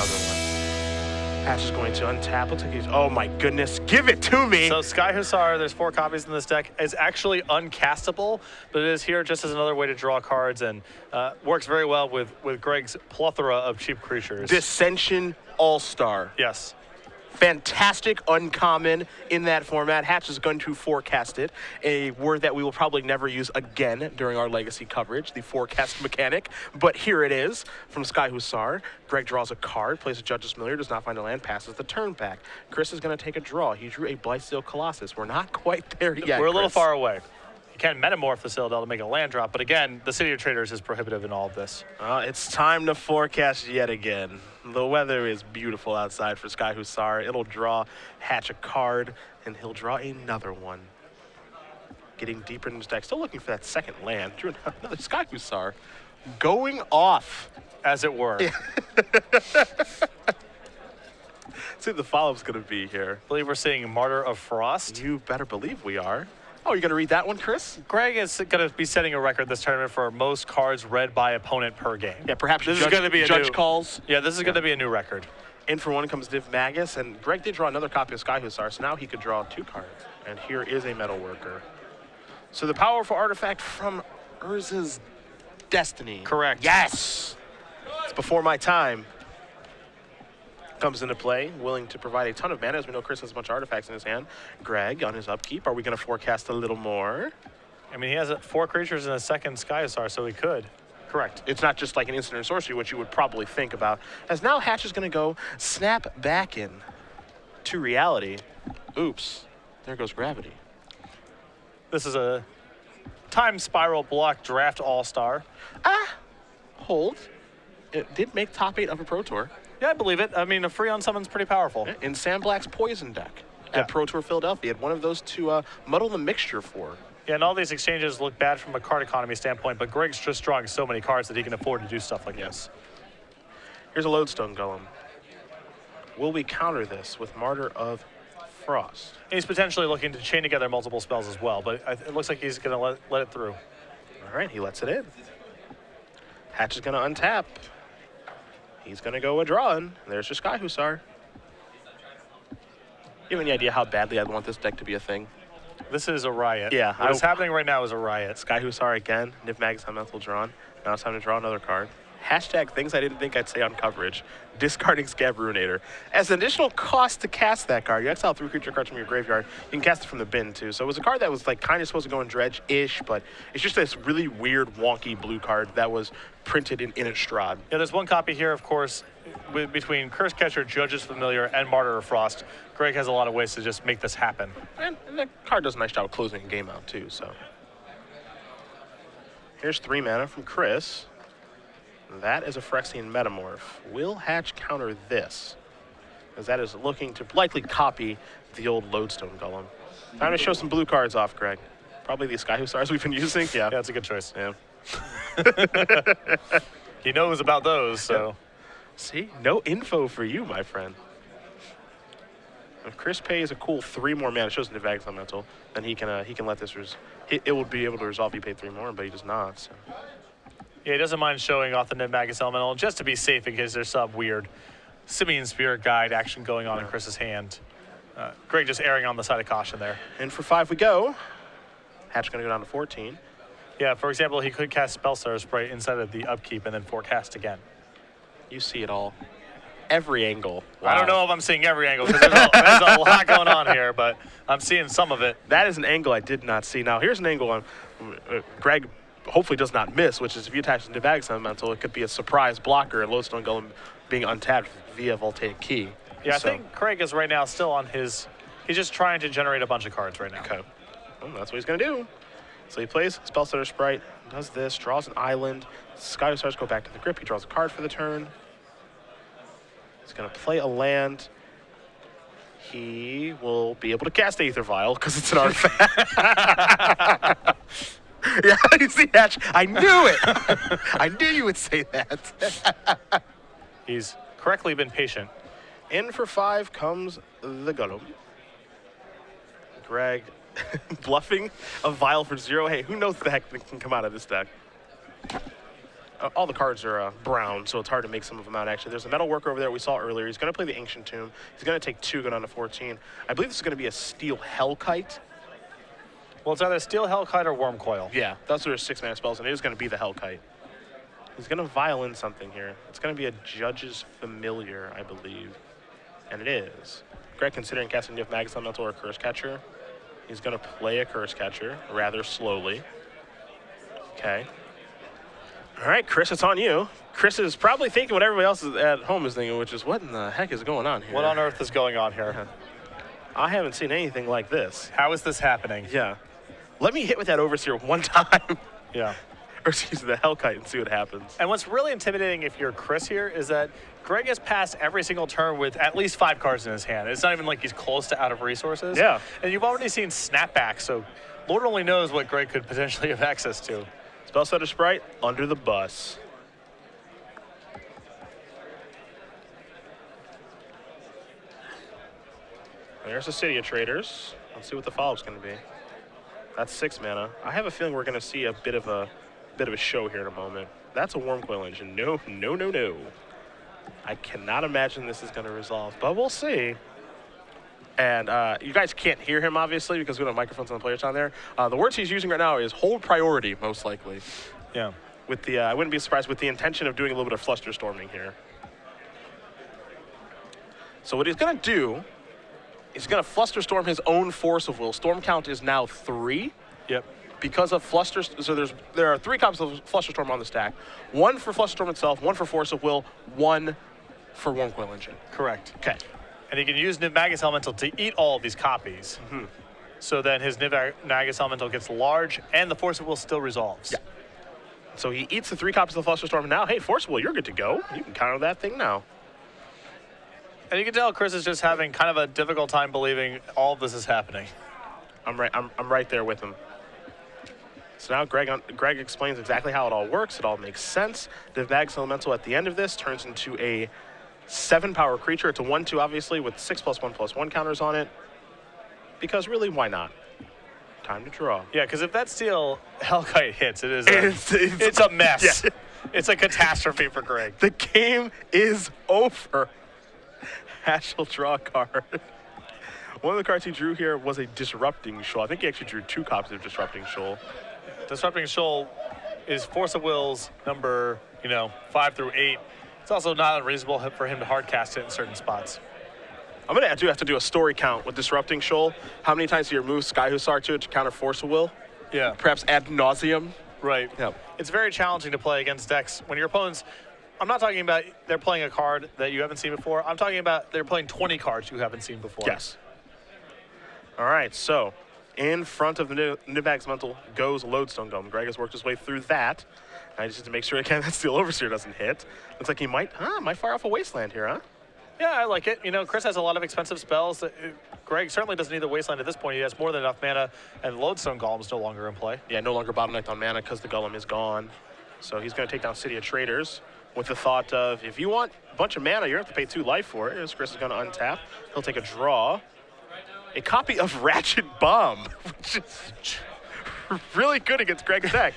another one. Hatch is going to untap. Looks like he's, oh my goodness, give it to me. So Sky Hussar, there's 4 copies in this deck, is actually uncastable, but it is here just as another way to draw cards and works very well with Greg's plethora of cheap creatures. Dissension All-Star. Yes. Fantastic uncommon in that format. Hatch is going to forecast it, a word that we will probably never use again during our Legacy coverage, the forecast mechanic. But here it is from Sky Hussar. Greg draws a card, plays a Judge's Familiar, does not find a land, passes the turn back. Chris is going to take a draw. He drew a Blightsteel Colossus. We're not quite there yet. We're a little far away. You can metamorph the Citadel to make a land drop, but again, the City of Traders is prohibitive in all of this. It's time to forecast yet again. The weather is beautiful outside for Sky Hussar. It'll draw Hatch a card, and he'll draw another one. Getting deeper into his deck, still looking for that second land. Drew another Sky Hussar. Going off. As it were. Yeah. Let's see what the follow-up's going to be here. I believe we're seeing Martyr of Frost. You better believe we are. Oh, you're going to read that one, Chris? Greg is going to be setting a record this tournament for most cards read by opponent per game. Yeah, perhaps this is going to be a judge new, calls. Yeah, this is going to be a new record. In for one comes Div Magus, and Greg did draw another copy of Sky Hussar, so now he could draw 2 cards. And here is a Metalworker. So the powerful artifact from Urza's Destiny. Correct. Yes! It's before my time. Comes into play, willing to provide a ton of mana. As we know, Chris has a bunch of artifacts in his hand. Greg, on his upkeep, are we going to forecast a little more? I mean, he has 4 creatures in a second Sky Hussar, so he could. Correct. It's not just like an instant or sorcery, which you would probably think about. As now Hatch is going to go snap back in to reality. Oops. There goes gravity. This is a Time Spiral block draft all-star. Hold. It did make top 8 of a Pro Tour. Yeah, I believe it. I mean, a free on summon's pretty powerful. In Sam Black's Poison deck at Pro Tour Philadelphia. Had one of those to muddle the mixture for. Yeah, and all these exchanges look bad from a card economy standpoint, but Greg's just drawing so many cards that he can afford to do stuff like this. Here's a Lodestone Golem. Will we counter this with Martyr of Frost? He's potentially looking to chain together multiple spells as well, but it looks like he's going to let it through. All right, he lets it in. Hatch is going to untap. He's going to go a drawing. There's your Sky Hussar. You have any idea how badly I'd want this deck to be a thing? This is a riot. Yeah. What's happening right now is a riot. Sky Hussar again. Niv Magus Elemental drawn. Now it's time to draw another card. Hashtag things I didn't think I'd say on coverage. Discarding Scabruinator. As an additional cost to cast that card, you exile 3 creature cards from your graveyard. You can cast it from the bin too. So it was a card that was like kind of supposed to go in Dredge-ish, but it's just this really weird, wonky blue card that was printed in Innistrad. Yeah, there's one copy here, of course, between Curse Catcher, Judge's Familiar, and Martyr of Frost. Greg has a lot of ways to just make this happen. And the card does a nice job of closing a game out too, so. Here's 3 mana from Chris. That is a Phyrexian Metamorph. Will Hatch counter this? As that is looking to likely copy the old Lodestone Golem. Time to show some blue cards off, Greg. Probably the Sky Hussars we've been using. Yeah, that's a good choice. Yeah. He knows about those, so. Yeah. See, no info for you, my friend. If Chris pays a cool 3 more mana, it shows Niv Magus Elemental, then he can let this it will be able to resolve. He paid 3 more, but he does not. So. Yeah, he doesn't mind showing off the Niv Magus Elemental just to be safe in case there's some weird Simian Spirit Guide action going on in Chris's hand. Greg just erring on the side of caution there. And for 5 we go. Hatch going to go down to 14. Yeah, for example, he could cast Spellstar Sprite inside of the upkeep and then forecast again. You see it all. Every angle. Wow. I don't know if I'm seeing every angle because there's a lot going on here, but I'm seeing some of it. That is an angle I did not see. Now, here's an angle Greg hopefully does not miss, which is if you attach the Niv Magus Elemental, it could be a surprise blocker and Lodestone Golem being untapped via Voltaic Key. Yeah, so. I think Craig is right now still on his, he's just trying to generate a bunch of cards right now. Okay. Well, that's what he's going to do. So he plays Spellstutter Sprite, does this, draws an island. Sky Hussars go back to the grip. He draws a card for the turn. He's going to play a land. He will be able to cast Aether Vial because it's an artifact. Yeah, you see, Hatch, I knew it. I knew you would say that. He's correctly been patient. In for 5 comes the Golem. Greg bluffing a Vial for 0. Hey, who knows what the heck can come out of this deck? all the cards are brown, so it's hard to make some of them out, actually. There's a Metal Worker over there we saw earlier. He's going to play the Ancient Tomb. He's going to take 2, go down to 14. I believe this is going to be a Steel Hellkite. Well, it's either Steel Hellkite or Worm Coil. Yeah, those are 6-mana spells, and it is going to be the Hellkite. He's going to vial in something here. It's going to be a Judge's Familiar, I believe. And it is. Greg, considering casting Niv Magus Elemental or Curse Catcher, he's going to play a Curse Catcher rather slowly. Okay. All right, Chris, it's on you. Chris is probably thinking what everybody else at home is thinking, which is, what in the heck is going on here? What on earth is going on here? I haven't seen anything like this. How is this happening? Yeah. Let me hit with that Overseer one time. Yeah. Or excuse me, the Hellkite, and see what happens. And what's really intimidating if you're Chris here is that Greg has passed every single turn with at least 5 cards in his hand. It's not even like he's close to out of resources. Yeah. And you've already seen snapback, so Lord only knows what Greg could potentially have access to. Spellsetter Sprite, under the bus. There's the City of Traders. Let's see what the follow-up's going to be. That's 6 mana. I have a feeling we're going to see a bit of a show here in a moment. That's a Worm Coil Engine. No, no, no, no. I cannot imagine this is going to resolve, but we'll see. And you guys can't hear him, obviously, because we don't have microphones on the players on there. The words he's using right now is hold priority, most likely. Yeah. With the, I wouldn't be surprised with the intention of doing a little bit of flusterstorming here. So what he's going to do, he's going to flusterstorm his own Force of Will. Storm count is now 3. Yep. Because of Fluster, so there are 3 copies of Flusterstorm on the stack. 1 for Flusterstorm itself, 1 for Force of Will, 1 for Worm Coil Engine. Correct. Okay. And he can use Niv Magus Elemental to eat all of these copies. Mm-hmm. So then his Niv Magus Elemental gets large, and the Force of Will still resolves. Yeah. So he eats the 3 copies of Flusterstorm, and now, hey, Force of Will, you're good to go. You can counter that thing now. And you can tell Chris is just having kind of a difficult time believing all of this is happening. I'm right there with him. So now Greg explains exactly how it all works. It all makes sense. The Magus Elemental at the end of this turns into a 7-power creature. It's a 1/2, obviously, with 6+1/+1 counters on it. Because really, why not? Time to draw. Yeah, because if that Steel Hellkite hits, it is it's a mess. Yeah. It's a catastrophe for Greg. The game is over. Hash will draw a card. One of the cards he drew here was a Disrupting Shoal. I think he actually drew 2 copies of Disrupting Shoal. Disrupting Shoal is Force of Will's number, 5 through 8. It's also not unreasonable for him to hard cast it in certain spots. I'm going to have to do a story count with Disrupting Shoal. How many times do you remove Sky Hussar to it to counter Force of Will? Yeah. Perhaps ad nauseum. Right. Yeah. It's very challenging to play against decks when your opponents. I'm not talking about they're playing a card that you haven't seen before. I'm talking about they're playing 20 cards you haven't seen before. Yes. All right, so in front of the Niv Magus Elemental goes Lodestone Golem. Greg has worked his way through that. I just have to make sure again that Steel Overseer doesn't hit. Looks like he might fire off a Wasteland here, huh? Yeah, I like it. Chris has a lot of expensive spells. Greg certainly doesn't need the Wasteland at this point. He has more than enough mana, and Lodestone Golem is no longer in play. Yeah, no longer bottlenecked on mana because the Golem is gone. So he's going to take down City of Traders with the thought of, if you want a bunch of mana, you're going to have to pay 2 life for it. As Chris is going to untap. He'll take a draw. A copy of Ratchet Bomb, which is really good against Greg's deck.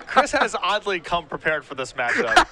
Chris has oddly come prepared for this matchup.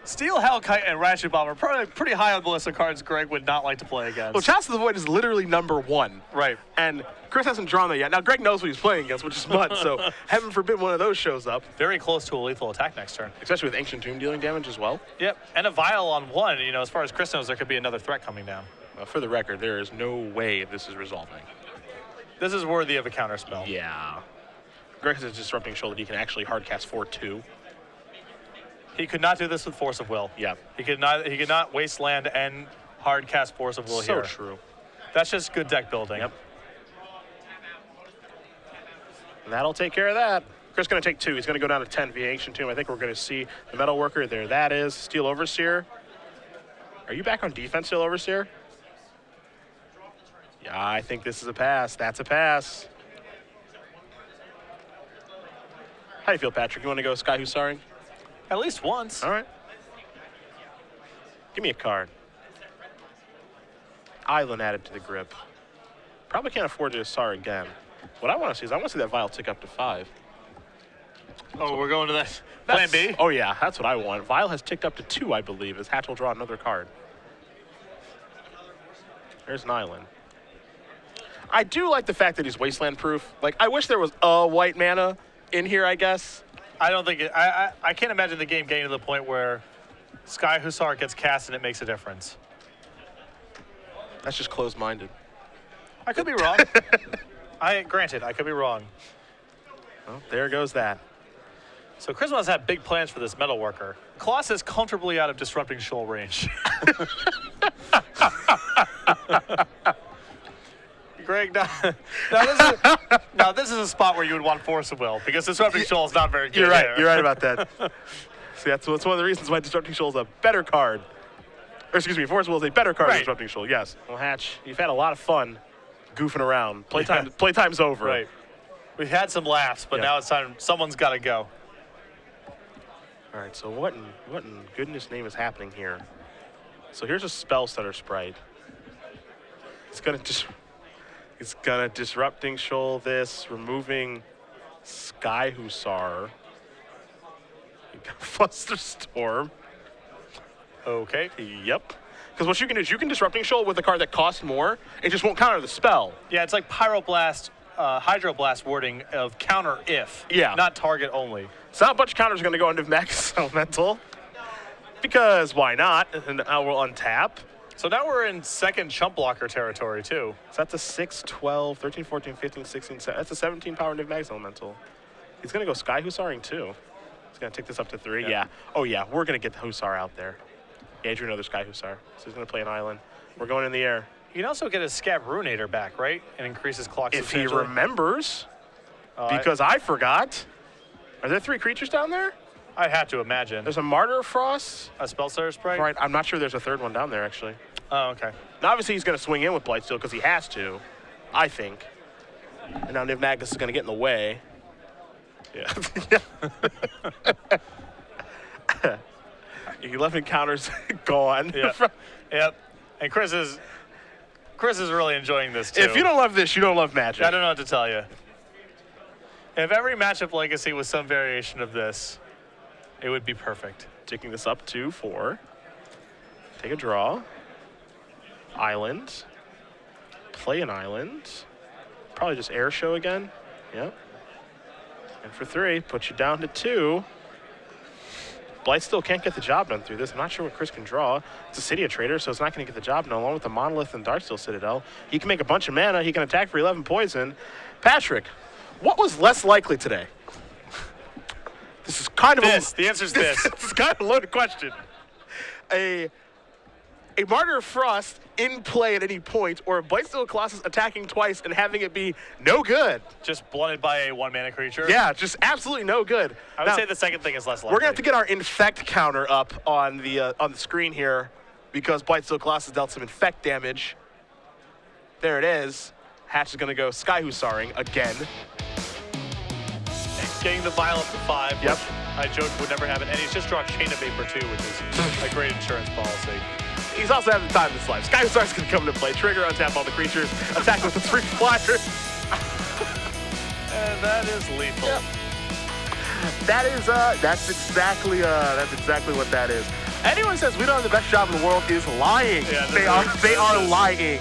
Steel Hellkite and Ratchet Bomb are probably pretty high on the list of cards Greg would not like to play against. Well, Chalice of the Void is literally number 1. Right. And Chris hasn't drawn that yet. Now, Greg knows what he's playing against, which is Mud, so heaven forbid one of those shows up. Very close to a lethal attack next turn. Especially with Ancient Tomb dealing damage as well. Yep, and a Vial on 1. As far as Chris knows, there could be another threat coming down. For the record, there is no way this is resolving. This is worthy of a counter spell. Yeah. Greg has a Disrupting Shoal that he can actually hard cast for 2. He could not do this with Force of Will. Yeah. He could not Wasteland and hard cast Force of Will here. So true. That's just good deck building. Yep. And that'll take care of that. Chris is going to take 2. He's going to go down to 10 via Ancient Tomb. I think we're going to see the Metal Worker. There that is. Steel Overseer. Are you back on defense, Steel Overseer? Yeah, I think this is a pass. That's a pass. How do you feel, Patrick? You want to go Sky Hussaring? At least once. All right. Give me a card. Island added to the grip. Probably can't afford to Hussar again. What I want to see is I want to see that Vial tick up to 5. Oh, we're going to that plan B? Oh, yeah, that's what I want. Vile has ticked up to 2, I believe, as Hatch will draw another card. There's an island. I do like the fact that he's wasteland proof. Like, I wish there was a white mana in here, I guess. I don't think I can't imagine the game getting to the point where Sky Hussar gets cast and it makes a difference. That's just closed-minded. I could be wrong. Granted, I could be wrong. Well, there goes that. So Chris must have big plans for this metal worker. Colossus is comfortably out of disrupting shoal range. Greg, now this is a spot where you would want Force of Will because disrupting shoal is not very good. You're right. there. You're right about that. See, that's one of the reasons why disrupting shoal is a better card. Or excuse me, Force of Will is a better card than disrupting shoal. Yes. Well, Hatch, you've had a lot of fun goofing around. Playtime's over. Right. We've had some laughs, but now it's time. Someone's got to go. All right. So what in goodness name is happening here? So here's a spell setter sprite. It's gonna disrupting shoal this, removing Sky Hussar. You got Flusterstorm. Okay. Yep. Because what you can do is you can disrupting shoal with a card that costs more. It just won't counter the spell. Yeah, it's like Pyroblast, Hydroblast wording of counter if. Yeah. Not target only. So a bunch of counters are gonna go into Max Elemental. Because why not? And now we'll untap. So now we're in second chump blocker territory too. So that's a 6, 12, 13, 14, 15, 16, 17. That's a 17 power Niv Max Elemental. He's going to go Sky Hussaring too. He's going to take this up to 3. Yeah. Oh, yeah. We're going to get the Hussar out there. Yeah, he drew another Sky Hussar. So he's going to play an island. We're going in the air. You can also get his Scab Ruinator back, right? And increase his clock If he remembers. Oh, Because I forgot. Are there 3 creatures down there? I'd have to imagine. There's a Martyr Frost. A Spellsetter Sprite? Right. I'm not sure there's a 3rd one down there, actually. Oh, okay. Now, obviously, he's going to swing in with Blightsteel because he has to, I think. And now Niv Magnus is going to get in the way. Yeah. 11 counters gone. Yeah. Yep. And Chris is really enjoying this too. If you don't love this, you don't love Magic. I don't know what to tell you. If every matchup legacy was some variation of this, it would be perfect. Taking this up to 4. Take a draw. Island. Play an island. Probably just air show again. Yep. And for 3, put you down to 2. Blight still can't get the job done through this. I'm not sure what Chris can draw. It's a City of Trader, so it's not going to get the job done. Along with the Monolith and Darksteel Citadel, he can make a bunch of mana. He can attack for 11 poison. Patrick, what was less likely today? This is kind of The answer's this. This is kind of a loaded question. A Martyr Frost in play at any point, or a Blightsteel Colossus attacking twice and having it be no good. Just blunted by a 1-mana creature? Yeah, just absolutely no good. I would say the second thing is less likely. We're going to have to get our Infect counter up on the screen here because Blightsteel Colossus dealt some Infect damage. There it is. Hatch is going to go Sky Hussaring again. Getting the Vile up to 5, Yep. which I joked would never happen. And he's just drawn Chain of Vapor too, which is a great insurance policy. He's also having the time of his life. Sky Hussar's going to come into play. Trigger, untap all the creatures. Attack with the 3 flyers. And that is lethal. Yep. That's exactly what that is. Anyone says we don't have the best job in the world is lying. Yeah, they are lying.